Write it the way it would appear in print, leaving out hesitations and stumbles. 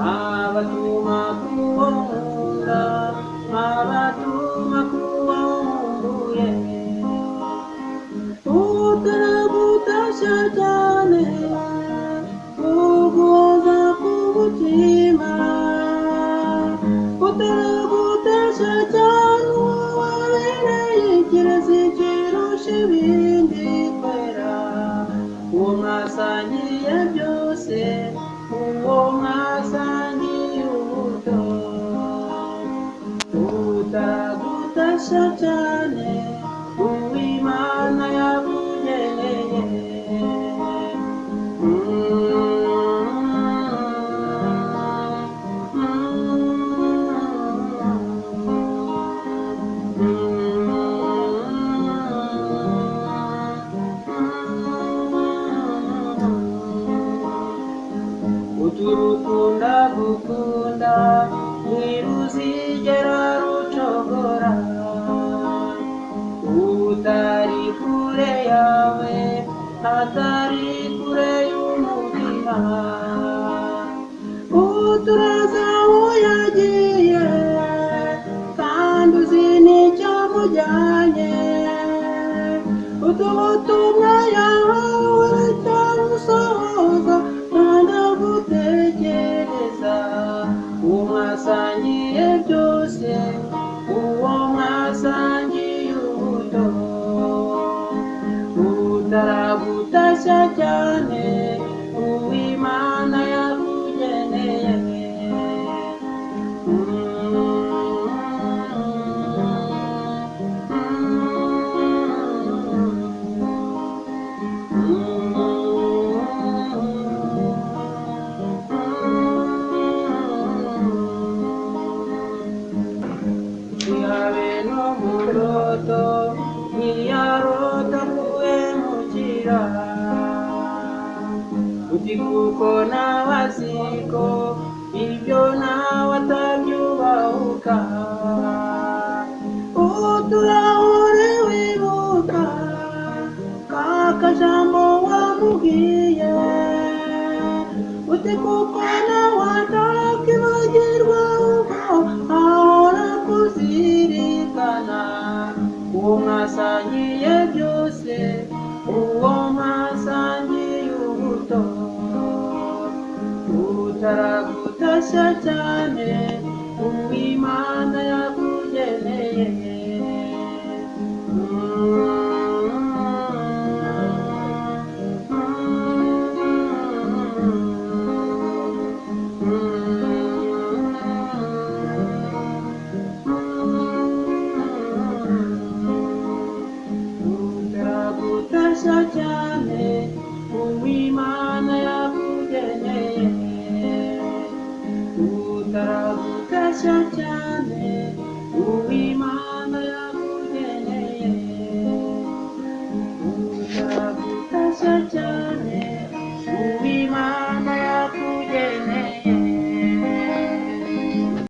abatuma kuwunkunda abatuma kuwunkumbuye utaragutasha cyane uguhoza ku mutima utaragutasha cyane wabereye ikirezi kirusha ibindi kwera uwo mwasangiye byose uwo mwasangiye ubuto utaragutasha cyane uw'Imana yakugeneye uturukunda gukunda ntiruzigera rucogora utari kure yawe atari kure y'umutima uturaza aho yagiye kandi uzi n'icyamujyanye utubutumwa yahawe utamusohoza kandi agutekereza uwo mwasangiye byose uwo mwasangiye ubuto utaragutasha cyane uw'Imana yakugeneye ntiyabe no mu ndoto ntiyarota kuhemukira uti kuko nawe aziko ibyo nawe atabyubahuka uturahure wibuka ka kajambo wamubwiye uti kuko nawe atakibagirwa uko ahora kuzirikana uwo mwasangiye byose uwo mwasangiye ubuto utaragutasha cyane uw'Imana yakugeneye utaragutasha cyane uw'Imana yakugeneye utaragutasha cyane uw'Imana